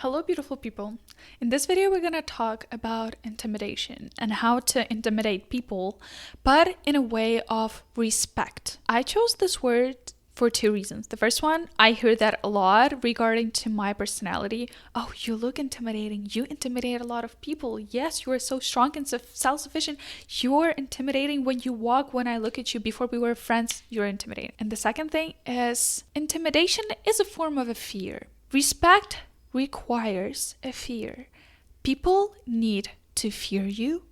Hello, beautiful people. In this video, we're going to talk about intimidation and how to intimidate people, but in a way of respect. I chose this word for two reasons. The first one, I hear that a lot regarding to my personality. Oh, you look intimidating. You intimidate a lot of people. Yes, you are so strong and self-sufficient. You're intimidating when you walk. When I look at you before we were friends, you're intimidating. And the second thing is intimidation is a form of a fear. Respect requires a fear. People need to fear you,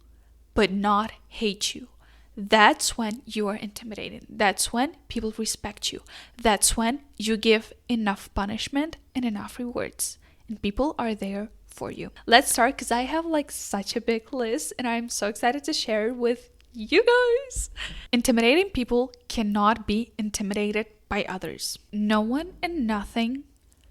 but not hate you. That's when you are intimidating. That's when people respect you. That's when you give enough punishment and enough rewards. And people are there for you. Let's start because I have such a big list and I'm so excited to share it with you guys. Intimidating people cannot be intimidated by others. No one and nothing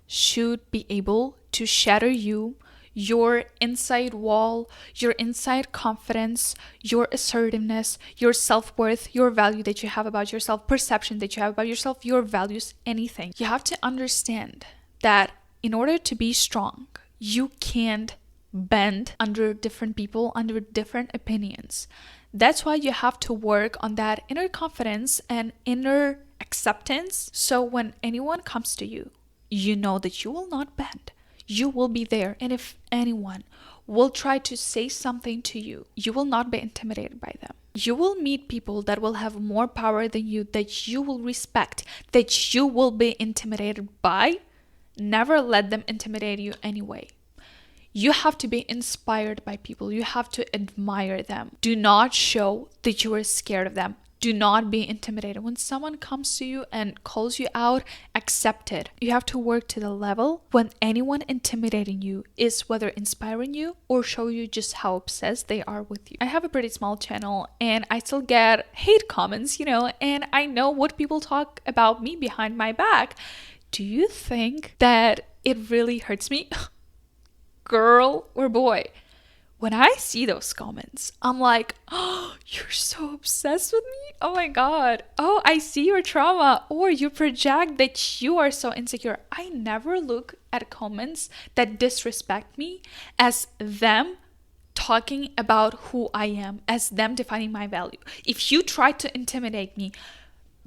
should be able to shatter you, your inside wall, your inside confidence, your assertiveness, your self-worth, your value that you have about yourself, perception that you have about yourself, your values, anything. You have to understand that in order to be strong, you can't bend under different people, under different opinions. That's why you have to work on that inner confidence and inner acceptance. So when anyone comes to you, you know that you will not bend. You will be there. And if anyone will try to say something to you, you will not be intimidated by them. You will meet people that will have more power than you, that you will respect, that you will be intimidated by. Never let them intimidate you anyway. You have to be inspired by people. You have to admire them. Do not show that you are scared of them. Do not be intimidated. When someone comes to you and calls you out, accept it. You have to work to the level when anyone intimidating you is whether inspiring you or show you just how obsessed they are with you. I have a pretty small channel and I still get hate comments, and I know what people talk about me behind my back. Do you think that it really hurts me? Girl or boy? When I see those comments, I'm like, oh, you're so obsessed with me? Oh my God. Oh, I see your trauma. Or you project that you are so insecure. I never look at comments that disrespect me as them talking about who I am, as them defining my value. If you try to intimidate me,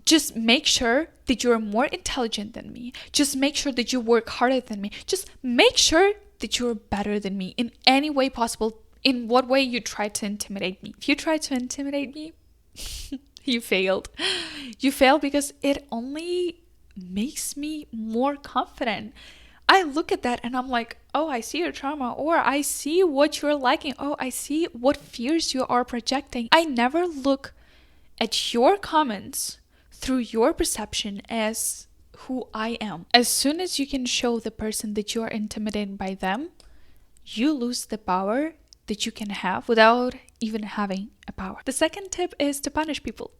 just make sure that you're more intelligent than me. Just make sure that you work harder than me. Just make sure that you're better than me in any way possible. In what way you try to intimidate me. If you try to intimidate me, you failed. You failed because it only makes me more confident. I look at that and I'm like, oh, I see your trauma, or I see what you're liking. Oh, I see what fears you are projecting. I never look at your comments through your perception as who I am. As soon as you can show the person that you are intimidated by them, you lose the power that you can have without even having a power. The second tip is to punish people.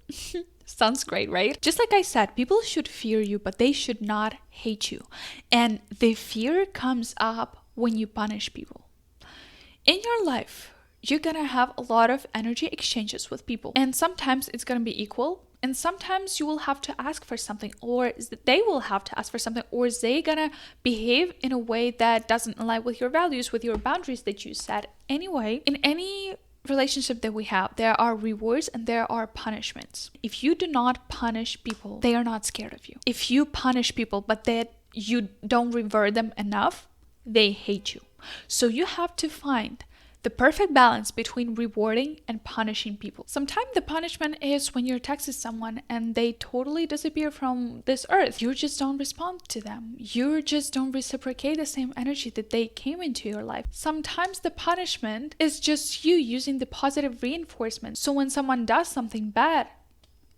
Sounds great, right? Just like I said, people should fear you, but they should not hate you. And the fear comes up when you punish people. In your life, you're gonna have a lot of energy exchanges with people. And sometimes it's gonna be equal. And sometimes you will have to ask for something, or they will have to ask for something, or is they gonna behave in a way that doesn't align with your values, with your boundaries that you set. Anyway, in any relationship that we have, there are rewards and there are punishments. If you do not punish people, they are not scared of you. If you punish people, but that you don't revert them enough, they hate you. So you have to find the perfect balance between rewarding and punishing people. Sometimes the punishment is when you're texting someone and they totally disappear from this earth. You just don't respond to them. You just don't reciprocate the same energy that they came into your life. Sometimes the punishment is just you using the positive reinforcement. So when someone does something bad,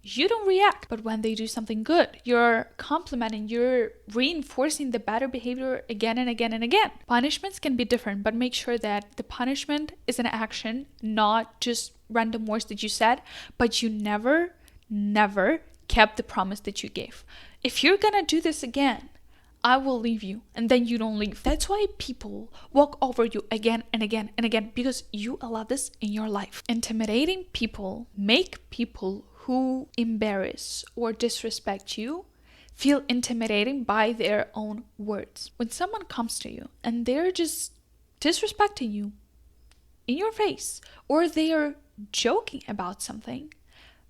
you don't react. But when they do something good, you're complimenting, you're reinforcing the better behavior again and again and again. Punishments can be different, but make sure that the punishment is an action, not just random words that you said, but you never kept the promise that you gave. If you're gonna do this again, I will leave you, and then you don't leave. That's why people walk over you again and again and again, because you allow this in your life. Intimidating people make people who embarrass or disrespect you feel intimidating by their own words. When someone comes to you and they're just disrespecting you in your face, or they are joking about something,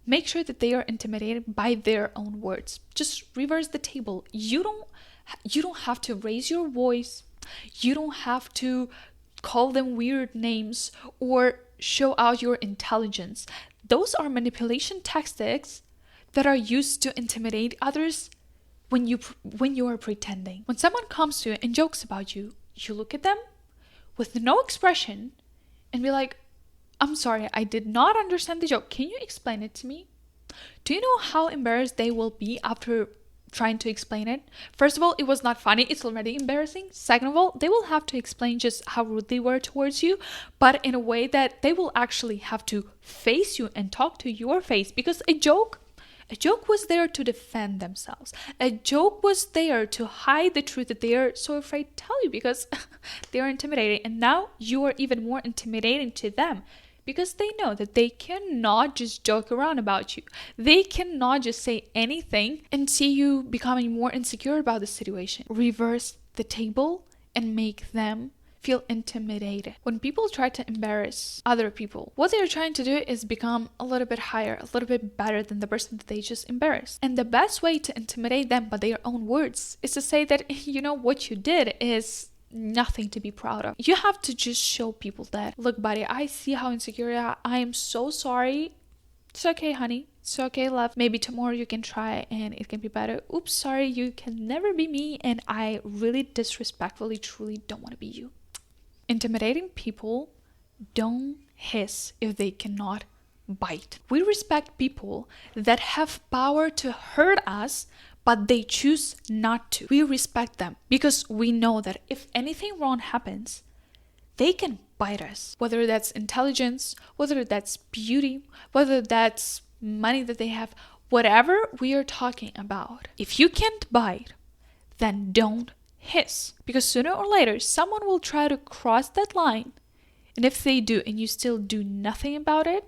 make sure that they are intimidated by their own words. Just reverse the table. You don't have to raise your voice. You don't have to call them weird names or show out your intelligence. Those are manipulation tactics that are used to intimidate others when you are pretending. When someone comes to you and jokes about you, you look at them with no expression and be like, I'm sorry, I did not understand the joke. Can you explain it to me? Do you know how embarrassed they will be after trying to explain it? First of all, it was not funny. It's already embarrassing. Second of all, they will have to explain just how rude they were towards you, but in a way that they will actually have to face you and talk to your face, because a joke was there to defend themselves. A joke was there to hide the truth that they are so afraid to tell you because they are intimidated. And now you are even more intimidating to them because they know that they cannot just joke around about you. They cannot just say anything and see you becoming more insecure about the situation. Reverse the table and make them feel intimidated. When people try to embarrass other people, what they're trying to do is become a little bit higher, a little bit better than the person that they just embarrassed. And the best way to intimidate them by their own words is to say that, what you did is nothing to be proud of. You have to just show people that, look, buddy, I see how insecure you are. I am so sorry. It's okay, honey. It's okay, love. Maybe tomorrow you can try and it can be better. Oops, sorry, you can never be me. And I really disrespectfully, truly don't want to be you. Intimidating people don't hiss if they cannot bite. We respect people that have power to hurt us, but they choose not to. We respect them because we know that if anything wrong happens, they can bite us. Whether that's intelligence, whether that's beauty, whether that's money that they have, whatever we are talking about. If you can't bite, then don't hiss, because sooner or later someone will try to cross that line, and if they do and you still do nothing about it,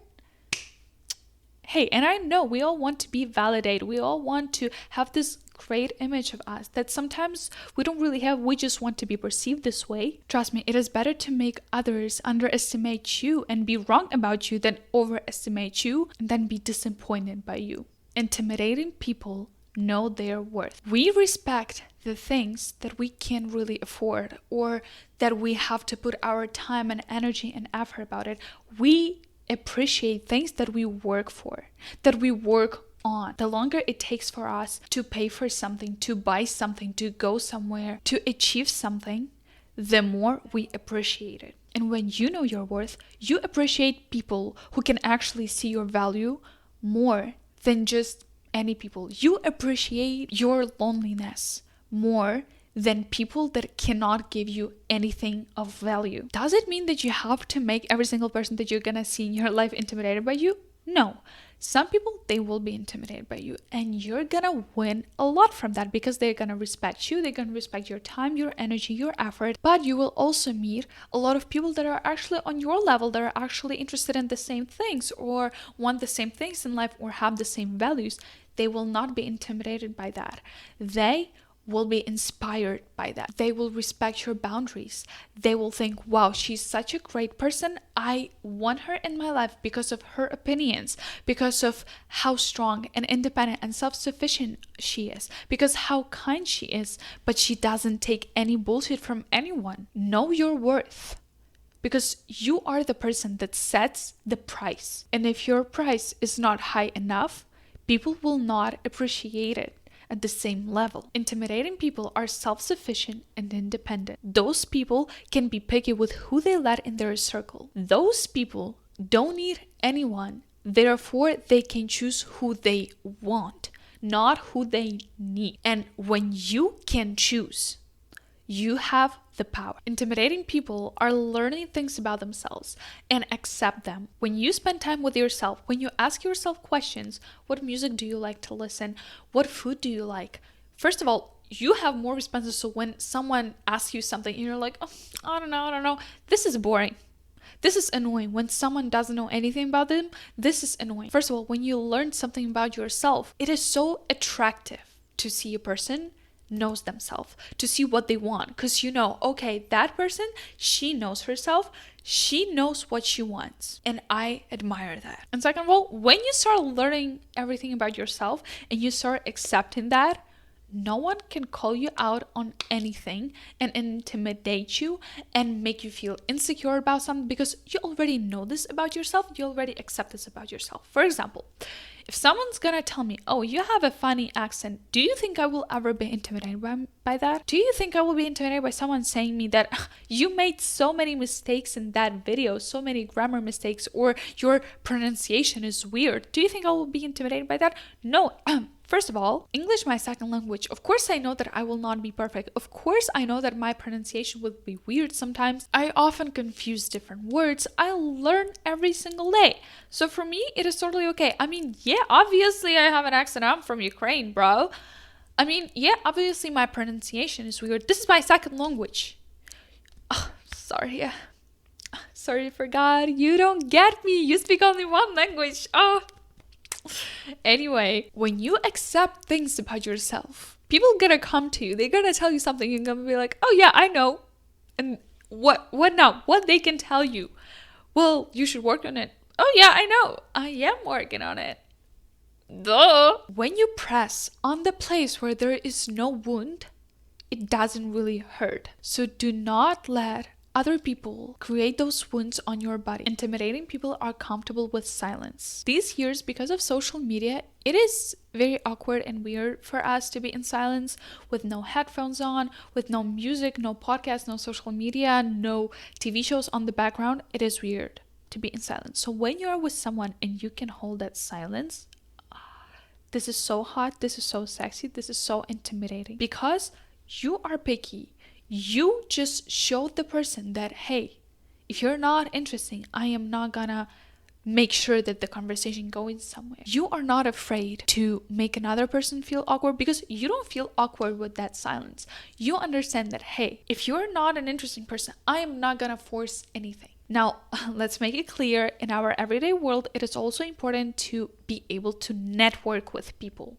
hey, and I know we all want to be validated, we all want to have this great image of us that sometimes we don't really have, we just want to be perceived this way. Trust me, it is better to make others underestimate you and be wrong about you than overestimate you and then be disappointed by you. Intimidating people know their worth. We respect the things that we can't really afford or that we have to put our time and energy and effort about it. We appreciate things that we work for, that we work on. The longer it takes for us to pay for something, to buy something, to go somewhere, to achieve something, the more we appreciate it. And when you know your worth, you appreciate people who can actually see your value more than just any people. You appreciate your loneliness more than people that cannot give you anything of value. Does it mean that you have to make every single person that you're gonna see in your life intimidated by you? No. Some people, they will be intimidated by you, and you're gonna win a lot from that because they're gonna respect you, they're gonna respect your time, your energy, your effort. But you will also meet a lot of people that are actually on your level, that are actually interested in the same things or want the same things in life or have the same values. They will not be intimidated by that. They will be inspired by that. They will respect your boundaries. They will think, wow, she's such a great person. I want her in my life because of her opinions, because of how strong and independent and self-sufficient she is, because how kind she is, but she doesn't take any bullshit from anyone. Know your worth, because you are the person that sets the price. And if your price is not high enough, people will not appreciate it at the same level. Intimidating people are self-sufficient and independent. Those people can be picky with who they let in their circle. Those people don't need anyone. Therefore, they can choose who they want, not who they need. And when you can choose, you have the power. Intimidating people are learning things about themselves and accept them. When you spend time with yourself, when you ask yourself questions, what music do you like to listen? What food do you like? First of all, you have more responses. So when someone asks you something and you're like, oh, I don't know. This is boring. This is annoying. When someone doesn't know anything about them, this is annoying. First of all, when you learn something about yourself, it is so attractive to see a person knows themselves, to see what they want, because you know, okay, that person, she knows herself, she knows what she wants, and I admire that. And second of all, when you start learning everything about yourself and you start accepting that, no one can call you out on anything and intimidate you and make you feel insecure about something, because you already know this about yourself, you already accept this about yourself. For example, if someone's gonna tell me, oh, you have a funny accent, do you think I will ever be intimidated by that? Do you think I will be intimidated by someone saying me that you made so many mistakes in that video, so many grammar mistakes, or your pronunciation is weird? Do you think I will be intimidated by that? No. First of all, English my second language. Of course I know that I will not be perfect. Of course I know that my pronunciation will be weird sometimes. I often confuse different words. I learn every single day. So for me, it is totally okay. I mean, yeah, obviously I have an accent. I'm from Ukraine, bro. I mean, yeah, obviously my pronunciation is weird. This is my second language. Oh, sorry. Sorry, I forgot. You don't get me. You speak only one language. Oh. Anyway, when you accept things about yourself, people gonna come to you, they're gonna tell you something, you're gonna be like, oh yeah, I know. And what now? What they can tell you? Well, you should work on it. Oh yeah, I know. I am working on it. Duh. When you press on the place where there is no wound, it doesn't really hurt. So do not let other people create those wounds on your body. Intimidating people are comfortable with silence. These years, because of social media, it is very awkward and weird for us to be in silence with no headphones on, with no music, no podcast, no social media, no TV shows on the background. It is weird to be in silence. So when you're with someone and you can hold that silence, this is so hot, this is so sexy, this is so intimidating, because you are picky. You just showed the person that, hey, if you're not interesting, I am not gonna make sure that the conversation goes somewhere. You are not afraid to make another person feel awkward, because you don't feel awkward with that silence. You understand that, hey, if you're not an interesting person, I am not gonna force anything. Now, let's make it clear, in our everyday world, it is also important to be able to network with people.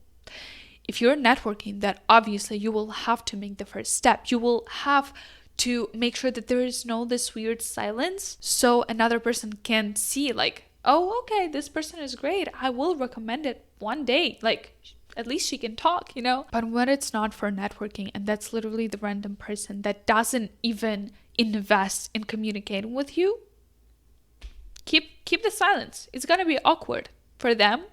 If you're networking, that obviously you will have to make the first step. You will have to make sure that there is no this weird silence, so another person can see like, oh, okay, this person is great. I will recommend it one day. Like, at least she can talk, you know? But when it's not for networking, and that's literally the random person that doesn't even invest in communicating with you, keep the silence. It's gonna be awkward for them,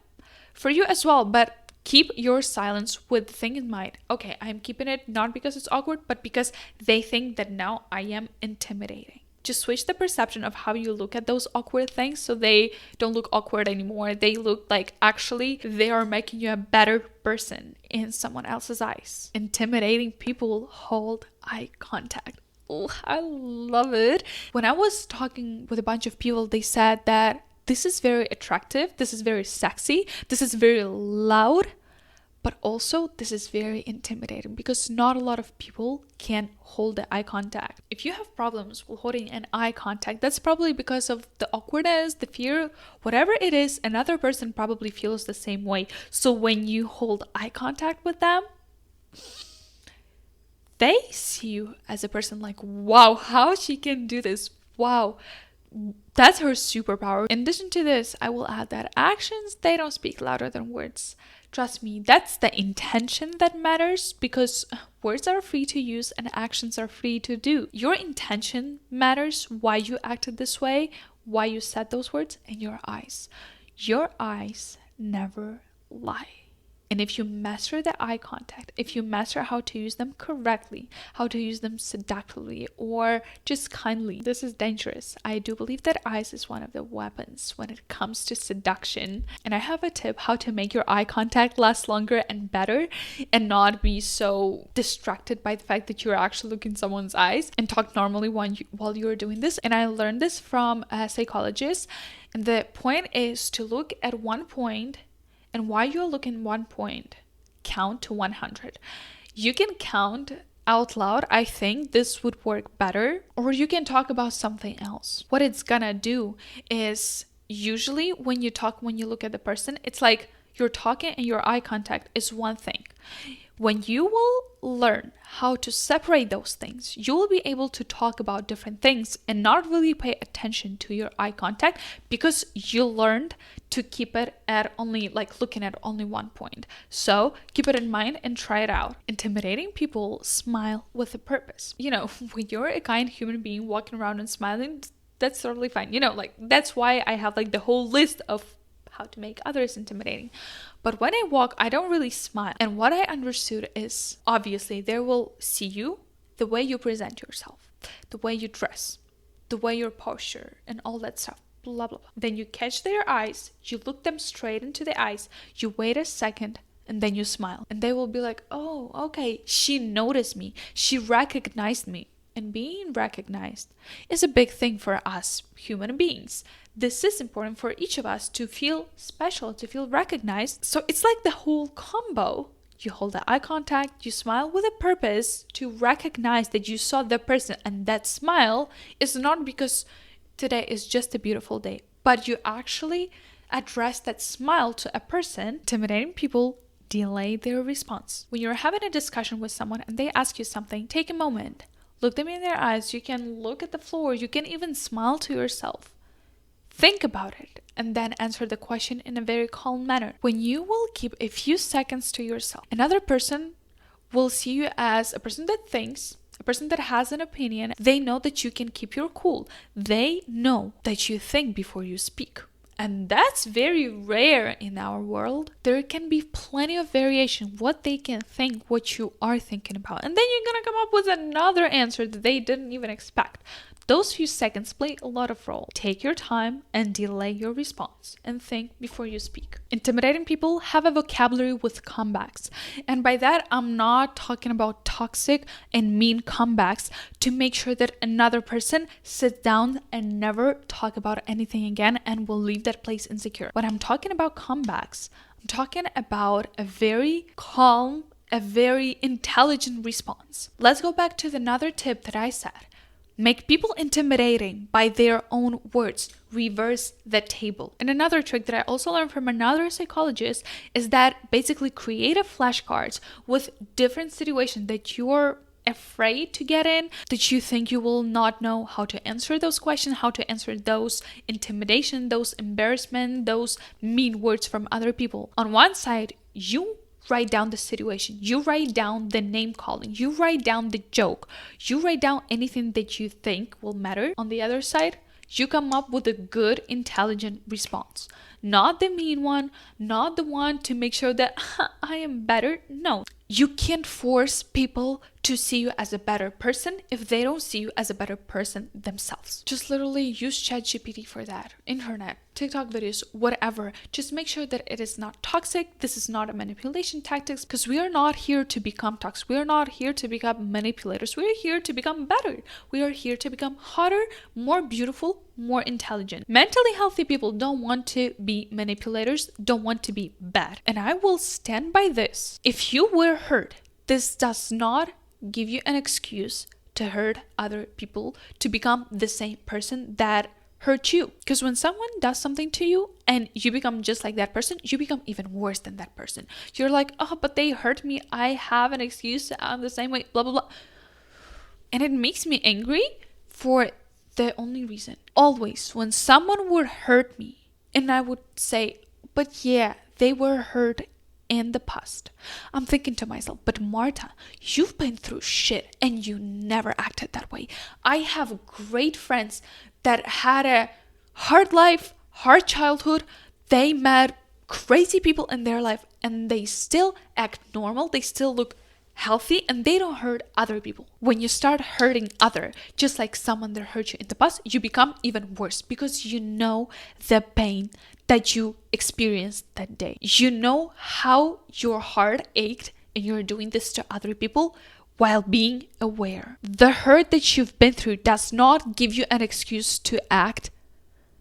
for you as well, but keep your silence with the thing in mind. Okay, I'm keeping it not because it's awkward, but because they think that now I am intimidating. Just switch the perception of how you look at those awkward things, so they don't look awkward anymore. They look like actually they are making you a better person in someone else's eyes. Intimidating people hold eye contact. Oh, I love it. When I was talking with a bunch of people, they said that this is very attractive, this is very sexy, this is very loud, but also this is very intimidating, because not a lot of people can hold the eye contact. If you have problems with holding an eye contact, that's probably because of the awkwardness, the fear, whatever it is, another person probably feels the same way. So when you hold eye contact with them, they see you as a person like, wow, how she can do this. Wow, that's her superpower. In addition to this, I will add that actions, they don't speak louder than words. Trust me, that's the intention that matters, because words are free to use and actions are free to do. Your intention matters, why you acted this way, why you said those words, and your eyes. Your eyes never lie. And if you master the eye contact, if you master how to use them correctly, how to use them seductively or just kindly, this is dangerous. I do believe that eyes is one of the weapons when it comes to seduction. And I have a tip how to make your eye contact last longer and better, and not be so distracted by the fact that you're actually looking someone's eyes, and talk normally while you're doing this. And I learned this from a psychologist. And the point is to look at one point, and while you're looking one point, count to 100. You can count out loud. I think this would work better. Or you can talk about something else. What it's gonna do is, usually when you look at the person, it's like you're talking and your eye contact is one thing. When you will learn how to separate those things, you will be able to talk about different things and not really pay attention to your eye contact because you learned to keep it at only looking at only one point. So keep it in mind and try it out. Intimidating people smile with a purpose. When you're a kind human being walking around and smiling, that's totally fine. That's why I have the whole list of how to make others intimidating. But when I walk, I don't really smile. And what I understood is, obviously, they will see you, the way you present yourself, the way you dress, the way your posture, and all that stuff, blah, blah, blah. Then you catch their eyes, you look them straight into the eyes, you wait a second, and then you smile. And they will be like, oh, okay, she noticed me, she recognized me. And being recognized is a big thing for us human beings. This is important for each of us to feel special, to feel recognized. So it's like the whole combo. You hold the eye contact, you smile with a purpose to recognize that you saw the person. And that smile is not because today is just a beautiful day, but you actually address that smile to a person. Intimidating people delay their response. When you're having a discussion with someone and they ask you something, take a moment. Look them in their eyes. You can look at the floor. You can even smile to yourself. Think about it and then answer the question in a very calm manner. When you will keep a few seconds to yourself, another person will see you as a person that thinks, a person that has an opinion. They know that you can keep your cool. They know that you think before you speak. And that's very rare in our world. There can be plenty of variation, what they can think, what you are thinking about. And then you're going to come up with another answer that they didn't even expect. Those few seconds play a lot of role. Take your time and delay your response and think before you speak. Intimidating people have a vocabulary with comebacks. And by that, I'm not talking about toxic and mean comebacks to make sure that another person sits down and never talk about anything again and will leave that place insecure. When I'm talking about comebacks, I'm talking about a very calm, a very intelligent response. Let's go back to another tip that I said. Make people intimidating by their own words. Reverse the table. And another trick that I also learned from another psychologist is that basically creative flashcards with different situations that you're afraid to get in, that you think you will not know how to answer those questions, how to answer those intimidation, those embarrassment, those mean words from other people. On one side, you write down the situation, you write down the name calling, you write down the joke, you write down anything that you think will matter. On the other side, you come up with a good, intelligent response. Not the mean one, not the one to make sure that I am better. No, you can't force people to see you as a better person if they don't see you as a better person themselves. Just literally use ChatGPT for that. Internet, TikTok videos, whatever. Just make sure that it is not toxic. This is not a manipulation tactics, because we are not here to become toxic. We are not here to become manipulators. We are here to become better. We are here to become hotter, more beautiful, more intelligent. Mentally healthy people don't want to be manipulators, don't want to be bad. And I will stand by this. If you were hurt, this does not give you an excuse to hurt other people, to become the same person that hurt you. Because when someone does something to you and you become just like that person, you become even worse than that person. You're like, oh, but they hurt me. I have an excuse. I'm the same way, blah, blah, blah. And it makes me angry for the only reason. Always, when someone would hurt me and I would say, but yeah, they were hurt in the past, I'm thinking to myself, but Marta, you've been through shit and you never acted that way. I have great friends that had a hard life, hard childhood. They met crazy people in their life and they still act normal. They still look healthy and they don't hurt other people. When you start hurting other, just like someone that hurt you in the past, you become even worse because you know the pain that you experienced that day. You know how your heart ached and you're doing this to other people while being aware. The hurt that you've been through does not give you an excuse to act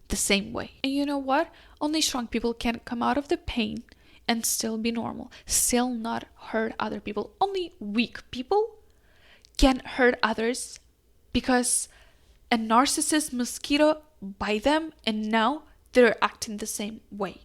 the same way. And you know what? Only strong people can come out of the pain and still be normal, still not hurt other people. Only weak people can hurt others because a narcissist mosquito bite them and now they're acting the same way.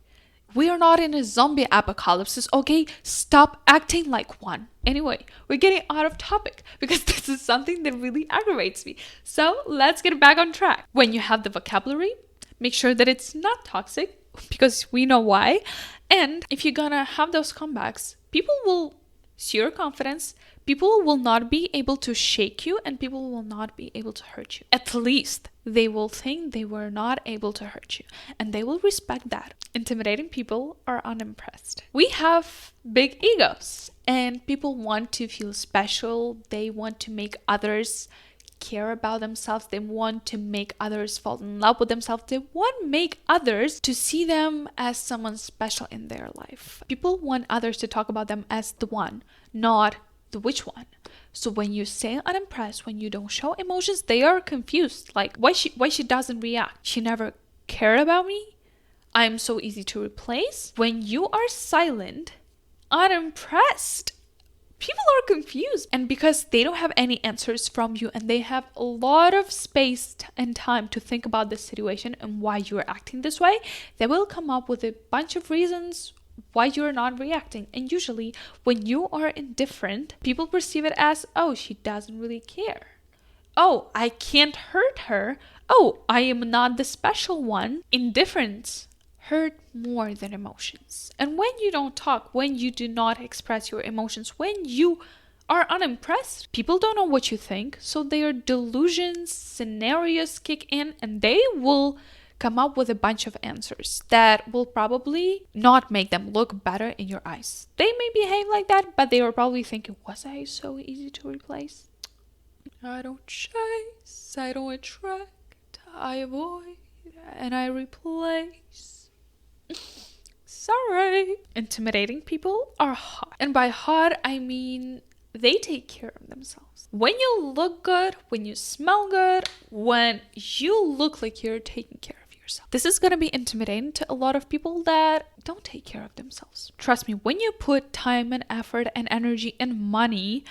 We are not in a zombie apocalypse, okay? Stop acting like one. Anyway, we're getting out of topic because this is something that really aggravates me. So let's get back on track. When you have the vocabulary, make sure that it's not toxic because we know why. And if you're gonna have those comebacks, people will see your confidence, people will not be able to shake you, and people will not be able to hurt you. At least they will think they were not able to hurt you, and they will respect that. Intimidating people are unimpressed. We have big egos, and people want to feel special. They want to make others care about themselves. They want to make others fall in love with themselves. They want to make others to see them as someone special in their life. People want others to talk about them as the one, not the which one. So when you say unimpressed, when you don't show emotions, they are confused. Like, why she doesn't react? She never cared about me? I'm so easy to replace? When you are silent, unimpressed, people are confused. And because they don't have any answers from you and they have a lot of space and time to think about the situation and why you're acting this way, they will come up with a bunch of reasons why you're not reacting. And usually when you are indifferent, people perceive it as, oh, she doesn't really care. Oh, I can't hurt her. Oh, I am not the special one. Indifference hurt more than emotions. And when you don't talk, when you do not express your emotions, when you are unimpressed, people don't know what you think, so their delusions, scenarios kick in, and they will come up with a bunch of answers that will probably not make them look better in your eyes. They may behave like that, but they are probably thinking, was I so easy to replace? I don't chase, I don't attract, I avoid, and I replace. Sorry. Intimidating people are hot. And by hot, I mean they take care of themselves. When you look good, when you smell good, when you look like you're taking care of yourself. This is going to be intimidating to a lot of people that don't take care of themselves. Trust me, when you put time and effort and energy and money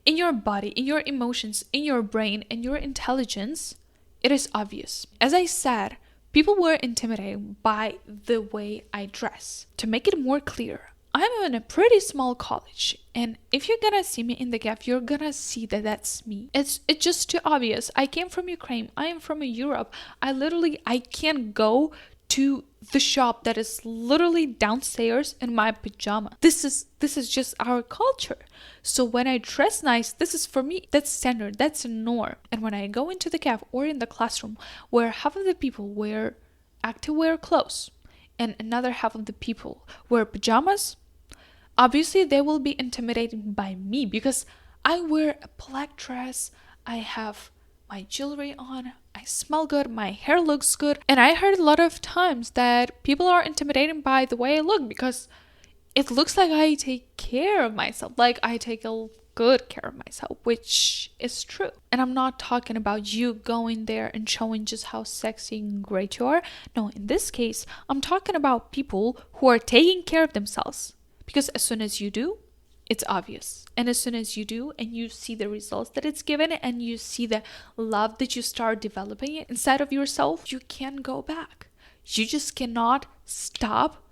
in your body, in your emotions, in your brain, and your intelligence, it is obvious. As I said, people were intimidated by the way I dress. To make it more clear, I'm in a pretty small college, and if you're gonna see me in the gap, you're gonna see that that's me. It's just too obvious. I came from Ukraine. I am from Europe. I can't go to the shop that is literally downstairs in my pajama. This is just our culture. So when I dress nice, this is for me, that's standard, that's a norm. And when I go into the cafe or in the classroom where half of the people wear activewear clothes and another half of the people wear pajamas, obviously they will be intimidated by me because I wear a black dress, I have my jewelry on, I smell good, my hair looks good. And I heard a lot of times that people are intimidated by the way I look because it looks like I take care of myself, like I take a good care of myself, which is true. And I'm not talking about you going there and showing just how sexy and great you are. No, in this case, I'm talking about people who are taking care of themselves. Because as soon as you do, it's obvious. And as soon as you do and you see the results that it's given and you see the love that you start developing inside of yourself, you can't go back. You just cannot stop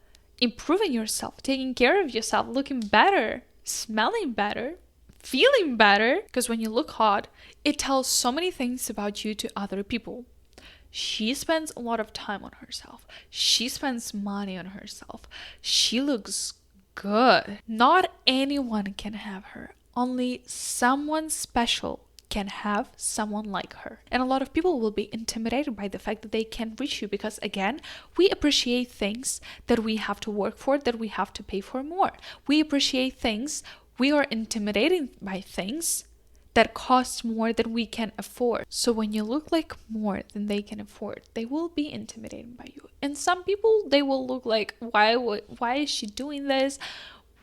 improving yourself, taking care of yourself, looking better, smelling better, feeling better. Because when you look hot, it tells so many things about you to other people. She spends a lot of time on herself. She spends money on herself. She looks good. Not anyone can have her. Only someone special can have someone like her. And a lot of people will be intimidated by the fact that they can't reach you because, again, we appreciate things that we have to work for, that we have to pay for more. We appreciate things, we are intimidated by things that cost more than we can afford. So when you look like more than they can afford, they will be intimidated by you. And some people, they will look like, why is she doing this?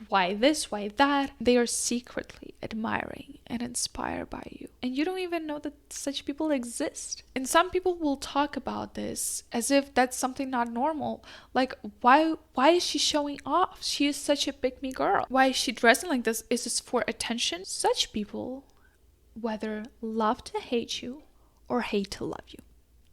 Why this? Why that? They are secretly admiring and inspired by you. And you don't even know that such people exist. And some people will talk about this as if that's something not normal. Like, why is she showing off? She is such a pick-me girl. Why is she dressing like this? Is this for attention? Such people, whether love to hate you or hate to love you,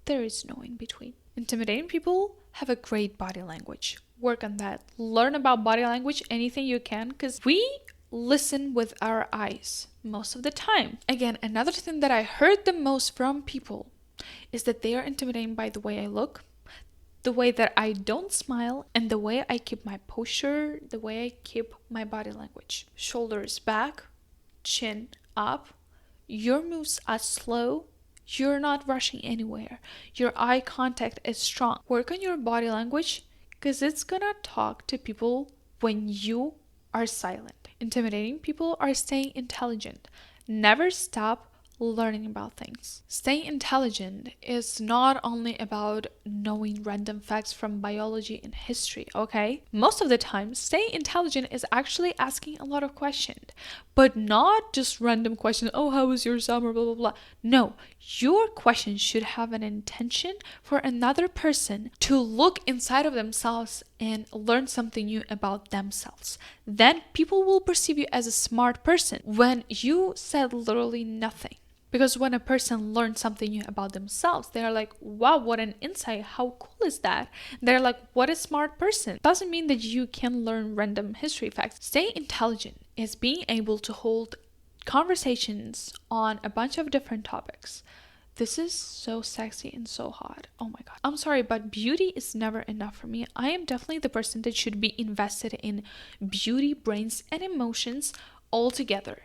there is no in between. Intimidating people have a great body language. work on that. Learn about body language, anything you can, because we listen with our eyes most of the time. Again, another thing that I heard the most from people is that they are intimidated by the way I look, the way that I don't smile, and the way I keep my posture, the way I keep my body language. Shoulders back, chin up. Your moves are slow. You're not rushing anywhere. Your eye contact is strong. Work on your body language because it's gonna talk to people when you are silent. Intimidating people are staying intelligent. Never stop learning about things. Staying intelligent is not only about knowing random facts from biology and history, okay? Most of the time, staying intelligent is actually asking a lot of questions, but not just random questions. Oh, how was your summer? Blah, blah, blah. No, your question should have an intention for another person to look inside of themselves and learn something new about themselves. Then people will perceive you as a smart person when you said literally nothing. Because when a person learns something new about themselves, they're like, wow, what an insight. How cool is that? They're like, what a smart person. Doesn't mean that you can learn random history facts. Staying intelligent is being able to hold conversations on a bunch of different topics. This is so sexy and so hot. Oh my God. I'm sorry, but beauty is never enough for me. I am definitely the person that should be invested in beauty, brains, and emotions all together.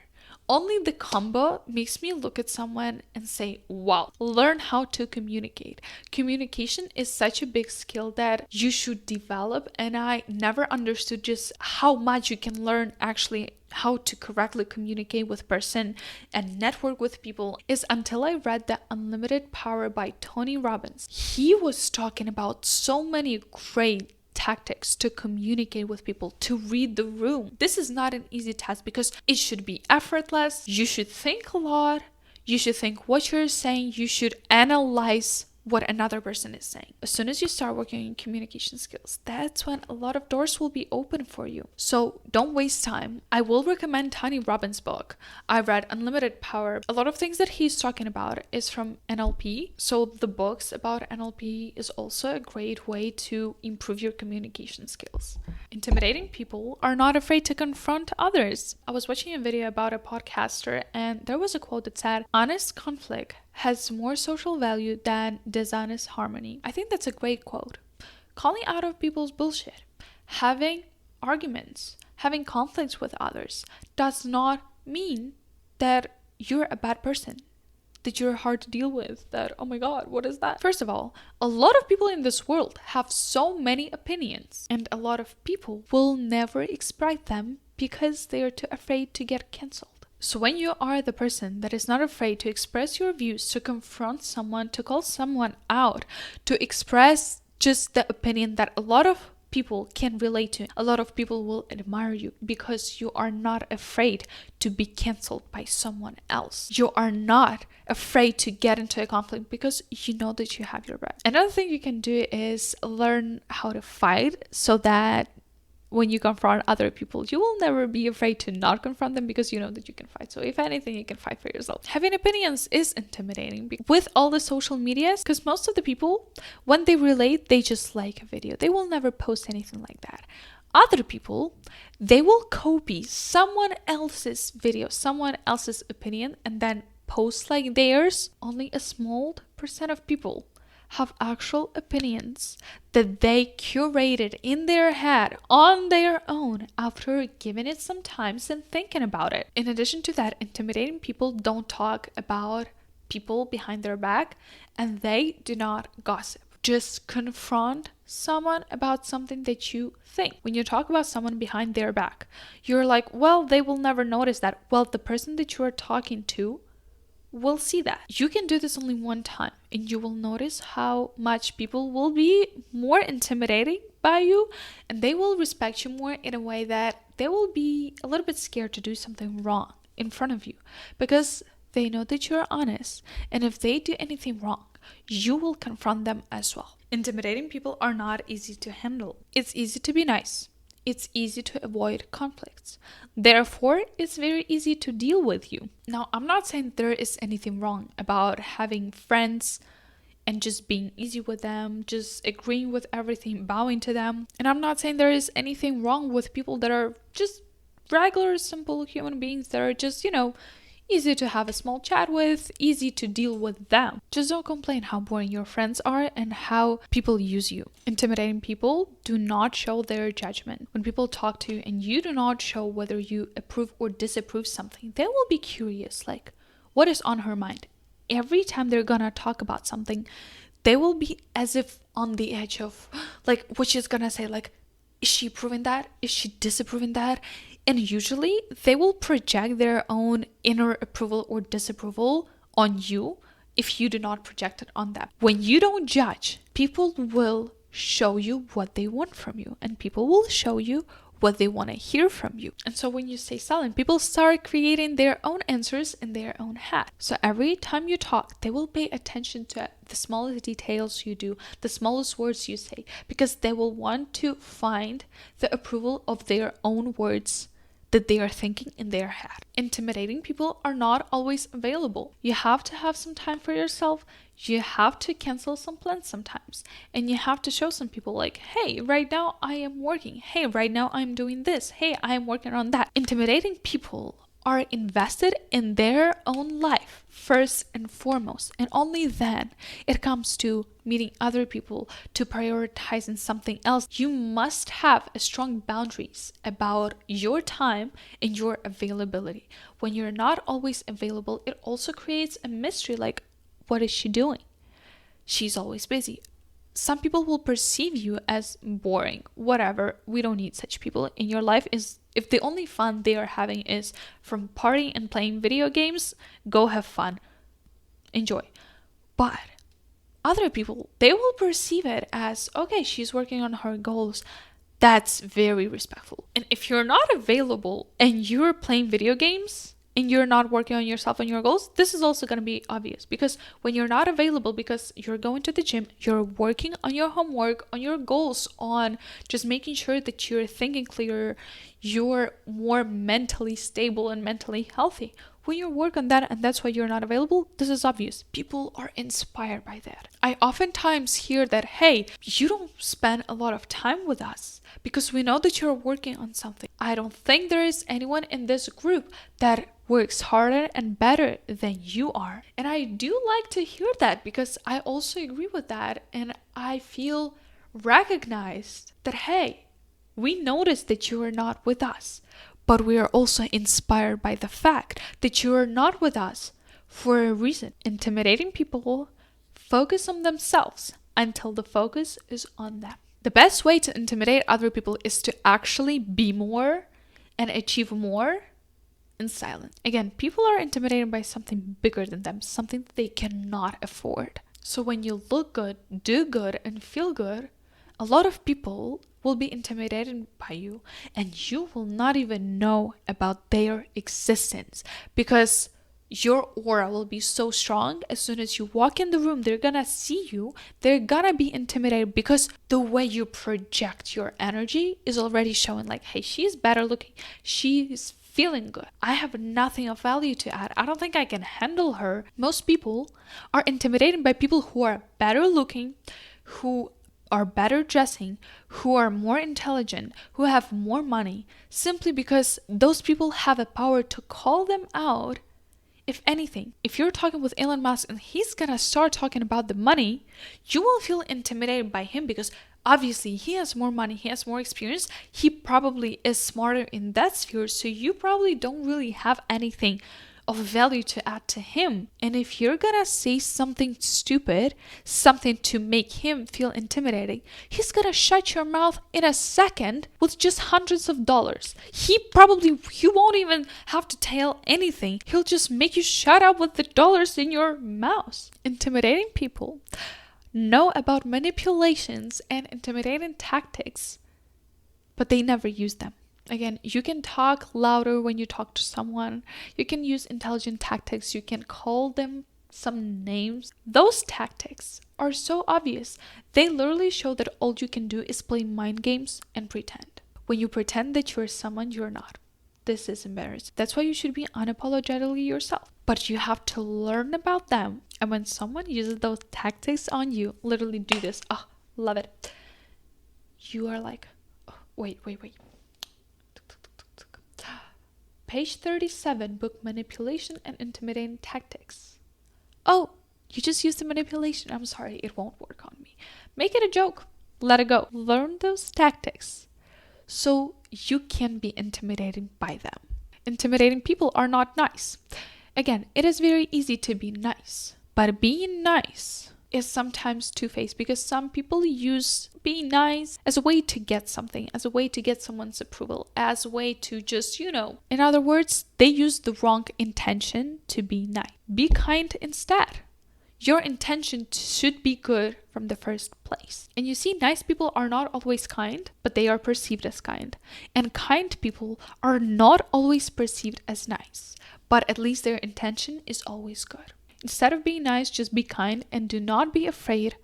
Only the combo makes me look at someone and say, wow, learn how to communicate. Communication is such a big skill that you should develop, and I never understood just how much you can learn actually how to correctly communicate with person and network with people is until I read The Unlimited Power by Tony Robbins. He was talking about so many great tactics to communicate with people, to read the room. This is not an easy task because it should be effortless. You should think a lot. You should think what you're saying. You should analyze what another person is saying. As soon as you start working on communication skills, that's when a lot of doors will be open for you. So don't waste time. I will recommend Tony Robbins' book. I read Unlimited Power. A lot of things that he's talking about is from NLP. So the books about NLP is also a great way to improve your communication skills. Intimidating people are not afraid to confront others. I was watching a video about a podcaster, and there was a quote that said, honest conflict has more social value than dishonest harmony. I think that's a great quote. Calling out of people's bullshit, having arguments, having conflicts with others does not mean that you're a bad person, that you're hard to deal with, that, oh my God, what is that? First of all, a lot of people in this world have so many opinions, and a lot of people will never express them because they are too afraid to get canceled. So when you are the person that is not afraid to express your views, to confront someone, to call someone out, to express just the opinion that a lot of people can relate to, a lot of people will admire you because you are not afraid to be canceled by someone else. You are not afraid to get into a conflict because you know that you have your back. Another thing you can do is learn how to fight so that when you confront other people, you will never be afraid to not confront them because you know that you can fight. So if anything, you can fight for yourself. Having opinions is intimidating with all the social medias, because most of the people, when they relate, they just like a video. They will never post anything like that. Other people, they will copy someone else's video, someone else's opinion, and then post like theirs. Only a small percent of people have actual opinions that they curated in their head on their own after giving it some time and thinking about it. In addition to that, intimidating people don't talk about people behind their back, and they do not gossip. Just confront someone about something that you think. When you talk about someone behind their back, you're like, well, they will never notice that. Well, the person that you are talking to will see that. You can do this only one time, and you will notice how much people will be more intimidating by you, and they will respect you more in a way that they will be a little bit scared to do something wrong in front of you because they know that you're honest, and if they do anything wrong, you will confront them as well. Intimidating people are not easy to handle. It's easy to be nice. It's easy to avoid conflicts. Therefore, it's very easy to deal with you. Now, I'm not saying there is anything wrong about having friends and just being easy with them, just agreeing with everything, bowing to them. And I'm not saying there is anything wrong with people that are just regular, simple human beings that are just, easy to have a small chat with, easy to deal with them. Just don't complain how boring your friends are and how people use you. Intimidating people do not show their judgment. When people talk to you and you do not show whether you approve or disapprove something, they will be curious, like, what is on her mind? Every time they're gonna talk about something, they will be as if on the edge of, like, what she's gonna say, like, is she approving that? Is she disapproving that? And usually they will project their own inner approval or disapproval on you if you do not project it on them. When you don't judge, people will show you what they want from you, and people will show you what they want to hear from you. And so when you stay silent, people start creating their own answers in their own head. So every time you talk, they will pay attention to the smallest details you do, the smallest words you say, because they will want to find the approval of their own words that they are thinking in their head. Intimidating people are not always available. You have to have some time for yourself. You have to cancel some plans sometimes. And you have to show some people like, hey, right now I am working. Hey, right now I'm doing this. Hey, I am working on that. Intimidating people are invested in their own life first and foremost, and only then it comes to meeting other people, to prioritizing something else. You must have a strong boundaries about your time and your availability. When you're not always available, it also creates a mystery, like, what is she doing? She's always busy. Some people will perceive you as boring. Whatever, we don't need such people in your life. If the only fun they are having is from partying and playing video games, go have fun. Enjoy. But other people, they will perceive it as, okay, she's working on her goals. That's very respectful. And if you're not available and you're playing video games and you're not working on yourself and your goals, this is also going to be obvious, because when you're not available because you're going to the gym, you're working on your homework, on your goals, on just making sure that you're thinking clearer, you're more mentally stable and mentally healthy. When you work on that and that's why you're not available, this is obvious. People are inspired by that. I oftentimes hear that, hey, you don't spend a lot of time with us because we know that you're working on something. I don't think there is anyone in this group that works harder and better than you are. And I do like to hear that, because I also agree with that, and I feel recognized that, hey, we noticed that you are not with us, but we are also inspired by the fact that you are not with us for a reason. Intimidating people focus on themselves until the focus is on them. The best way to intimidate other people is to actually be more and achieve more in silence. Again, people are intimidated by something bigger than them, something that they cannot afford. So when you look good, do good, and feel good, a lot of people will be intimidated by you, and you will not even know about their existence, because your aura will be so strong. As soon as you walk in the room, they're gonna see you, they're gonna be intimidated, because the way you project your energy is already showing, like, hey, she's better looking, she's feeling good, I have nothing of value to add, I don't think I can handle her. Most people are intimidated by people who are better looking, who are better dressing, who are more intelligent, who have more money, simply because those people have a power to call them out. If anything, if you're talking with Elon Musk and he's gonna start talking about the money, you will feel intimidated by him, because obviously he has more money, he has more experience, he probably is smarter in that sphere, so you probably don't really have anything of value to add to him. And if you're gonna say something stupid, something to make him feel intimidating, he's gonna shut your mouth in a second with just hundreds of dollars. You won't even have to tell anything. He'll just make you shut up with the dollars in your mouth. Intimidating people know about manipulations and intimidating tactics, but they never use them. Again, you can talk louder when you talk to someone. You can use intelligent tactics. You can call them some names. Those tactics are so obvious. They literally show that all you can do is play mind games and pretend. When you pretend that you're someone you're not, this is embarrassing. That's why you should be unapologetically yourself. But you have to learn about them And when someone uses those tactics on you, literally do this. Oh, love it. You are like, oh, wait. Page 37, book manipulation and intimidating tactics. Oh, you just used the manipulation. I'm sorry, it won't work on me. Make it a joke. Let it go. Learn those tactics so you can be intimidated by them. Intimidating people are not nice. Again, it is very easy to be nice, but being nice is sometimes two-faced because some people use being nice as a way to get something, as a way to get someone's approval, as a way to just, in other words, they use the wrong intention to be nice. Be kind instead. Your intention should be good from the first place. And you see, nice people are not always kind, but they are perceived as kind. And kind people are not always perceived as nice, but at least their intention is always good. Instead of being nice, just be kind and do not be afraid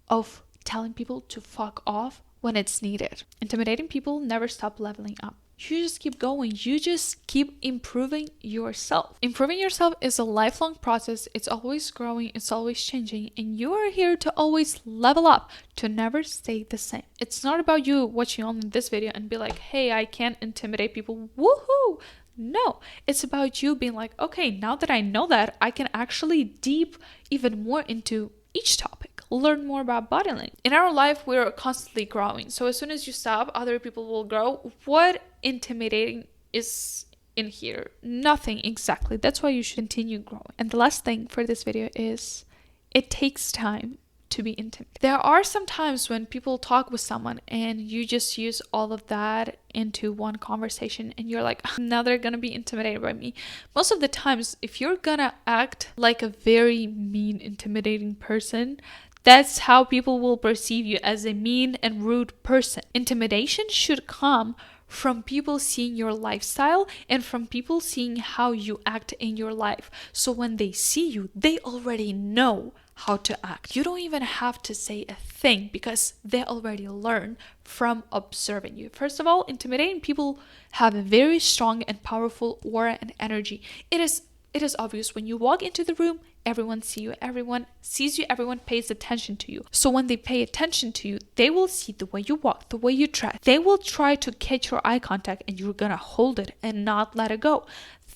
of telling people to fuck off when it's needed. Intimidating people never stop leveling up. You just keep going. You just keep improving yourself. Improving yourself is a lifelong process. It's always growing. It's always changing. And you are here to always level up, to never stay the same. It's not about you watching only this video and be like, hey, I can't intimidate people. Woohoo! No, it's about you being like, okay, now that I know that, I can actually deep even more into each topic, learn more about body language. In our life, we're constantly growing. So as soon as you stop, other people will grow. What intimidating is in here? Nothing exactly. That's why you should continue growing. And the last thing for this video is it takes time to be intimidated. There are some times when people talk with someone and you just use all of that into one conversation and you're like, now they're gonna be intimidated by me. Most of the times, if you're gonna act like a very mean, intimidating person, that's how people will perceive you, as a mean and rude person. Intimidation should come from people seeing your lifestyle and from people seeing how you act in your life. So when they see you, they already know how to act. You don't even have to say a thing because they already learn from observing you. First of all, intimidating people have a very strong and powerful aura and energy. It is obvious when you walk into the room, everyone sees you, everyone pays attention to you. So when they pay attention to you, they will see the way you walk, the way you dress. They will try to catch your eye contact and you're gonna hold it and not let it go.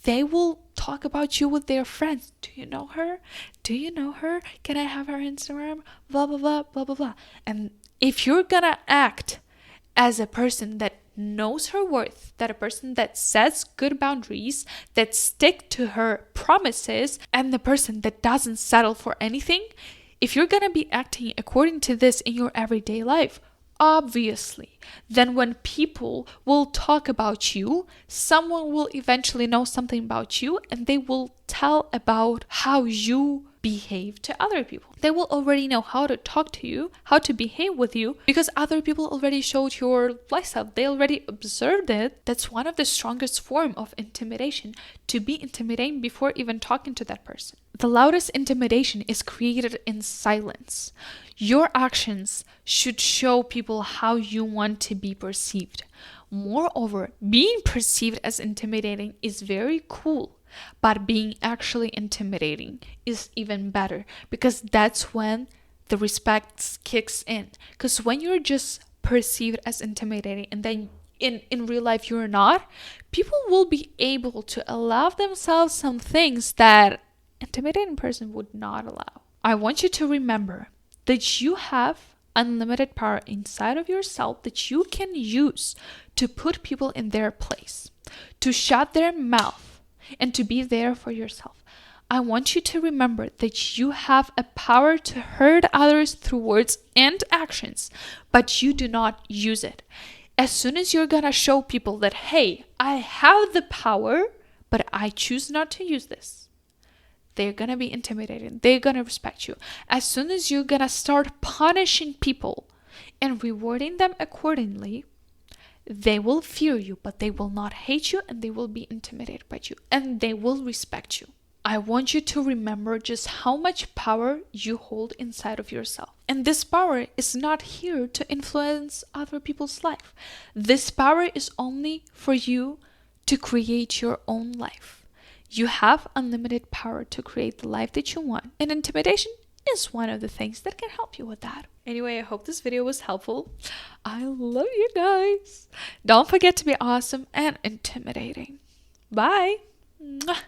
They will talk about you with their friends. Do you know her? Do you know her? Can I have her Instagram? Blah, blah, blah, blah, blah, blah. And if you're gonna act as a person that knows her worth, that a person that sets good boundaries, that stick to her promises, and the person that doesn't settle for anything, if you're gonna be acting according to this in your everyday life, obviously, then when people will talk about you, someone will eventually know something about you and they will tell about how you behave to other people. They will already know how to talk to you, how to behave with you, because other people already showed your lifestyle. They already observed it. That's one of the strongest form of intimidation, to be intimidating before even talking to that person. The loudest intimidation is created in silence. Your actions should show people how you want to be perceived. Moreover, being perceived as intimidating is very cool. But being actually intimidating is even better, because that's when the respect kicks in. Because when you're just perceived as intimidating and then in real life you're not, people will be able to allow themselves some things that intimidating person would not allow. I want you to remember that you have unlimited power inside of yourself that you can use to put people in their place, to shut their mouth, and to be there for yourself. I want you to remember that you have a power to hurt others through words and actions, but you do not use it. As soon as you're gonna show people that, hey, I have the power, but I choose not to use this, they're gonna be intimidated. They're gonna respect you. As soon as you're gonna start punishing people and rewarding them accordingly, they will fear you, but they will not hate you, and they will be intimidated by you, and they will respect you. I want you to remember just how much power you hold inside of yourself. And this power is not here to influence other people's life. This power is only for you to create your own life. You have unlimited power to create the life that you want, and intimidation is one of the things that can help you with that. Anyway, I hope this video was helpful. I love you guys. Don't forget to be awesome and intimidating. Bye. Mwah.